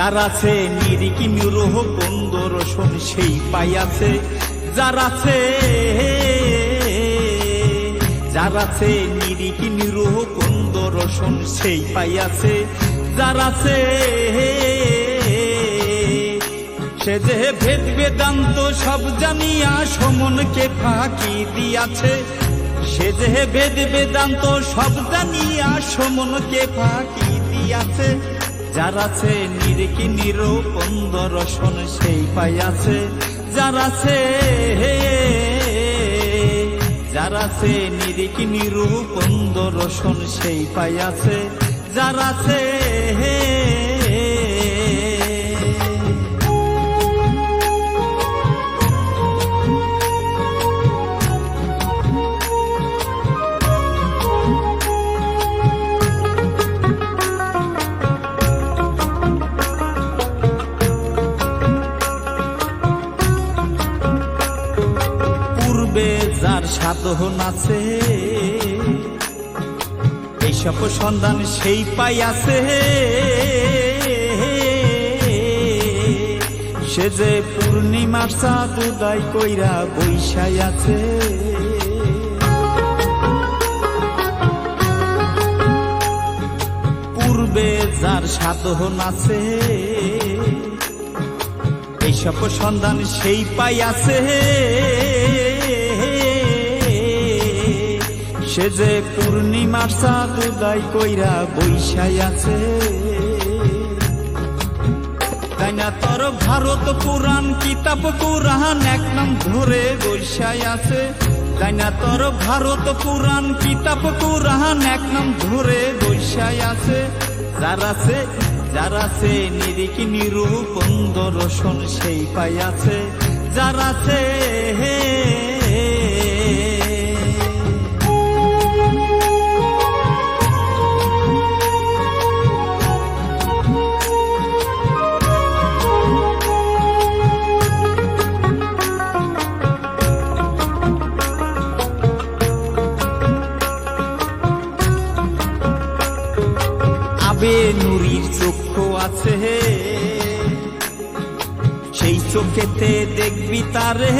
যার আছে নিরিকি নিরোহ বন্ধ রসন সেই পাইয়াছে, যার আছে নিরিকি নিরোহ বন্ধ রসন সেই পাইয়াছে, যার আছে সে যে ভেদ বেদান্ত সব জানিয়া সমনকে ফাঁকি দিয়াছে, সে যে ভেদ বেদান্ত সব জানিয়া সমনকে ফাঁকি দিয়াছে, যার আছে নিরিকি নিরূপন্দ রসন সেই পাইয়াছে, যার আছে নিরিকি নিরূপন্দ রসন সেই পাইয়াছে, যার আছে যার সাধন আছে এইসব সন্ধান সেই পাইয়াছে, সে যে পূর্ণিমার চাঁদ উদয় কইরা বৈশাই আছে, পূর্বে যার সাধন আছে এইসব সন্ধান সেই পাইয়াছে, সে যে পূর্ণিমার চাঁদ উদয় কইরা বৈশাই আছে, তাই না তোর ভারত পুরাণ কিতাব কুরআন এক নাম ধরে বৈশাই আছে, তাই না তোর ভারত পুরাণ কিতাব কুরআন এক নাম ধরে বৈশাই আছে, যার আছে নিরিকি নিরূপন্দ রসন সেই পাইয়াছে, যার আছে নুরির চক্ষু আছে সেই চোখেতে দেখবি তারে,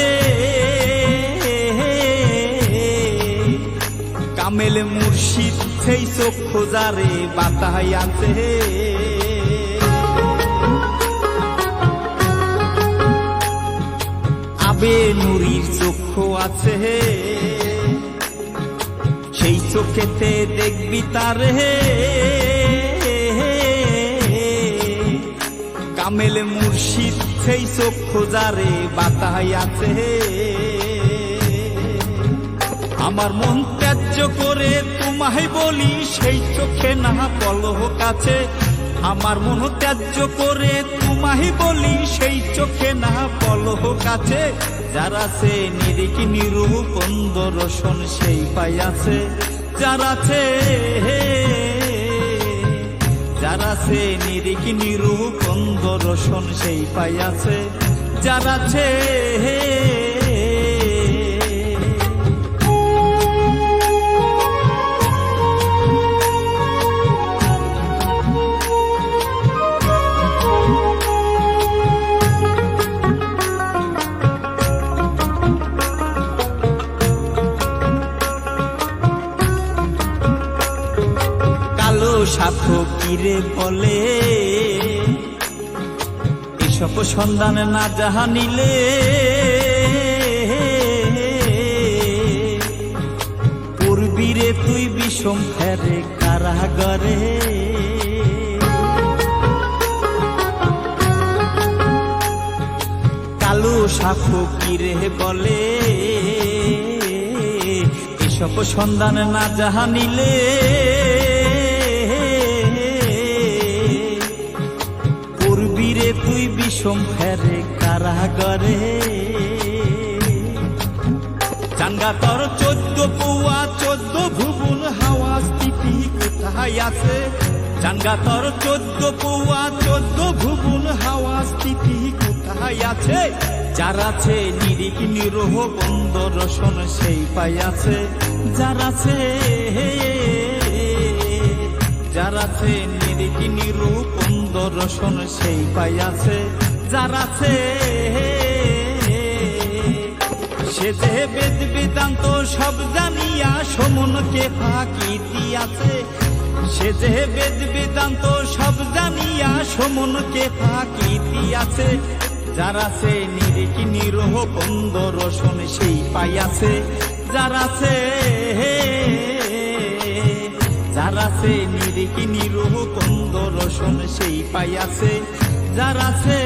কামেল মুর্শিদ সেই চক্ষু যারে বাতাই আছে, আবে নুরির চক্ষু আছে সেই চোখেতে দেখবি তারে, কামেল মুর্শিদ সেই চক্ষু যারে বাতাই আছে, আমার মন ত্যায্য করে তোমায় বলি সেই চোখে না পলক আছে, আমার মন ত্যায্য করে তোমায় বলি সেই চোখে না পলক আছে, যার আছে নিরিকি নিরূপন্দ রসন সেই পাইয়াছে, যার আছে নিরিকি নিরূপন্দ রসন সেই পাইয়াছে, যার আছে সাধক কিরে বলে এসব সন্ধান না যাহা নিলে, পূর্বীরে তুই বিষম ফেরে কারাগারে, কালো সাধক কিরে বলে এসব সন্ধান না যাহা নিলে, তুই বিষম ফেরে কারাগারে, চাঙ্গা তোর 14 পৌয়া 14 ভুবন হাওয়া স্থিতি কোথায় আছে, চাঙ্গা তোর 14 পৌয়া 14 ভুবন হাওয়া স্থিতি কোথায় আছে, যার আছে নিরিকি নিরূপন্দ রসন সেই পাইয়াছে, যার আছে নিরিকি নিরূপন্দ কন্দ রসন সেই পাইয়াছে যার আছে। সে যে বেদ বেদান্ত সব জানিয়া সমনকে ফাঁকি দিয়াছে। সে যে বেদ বেদান্ত সব জানিয়া সমনকে ফাঁকি দিয়াছে। যার আছে নিরিখ নিরোহ কন্দ রসন সেই পাইয়াছে যার আছে। যার আছে নিরিখ নিরোহ কন্দ রসন সেই পাইয়াছে যার আছে।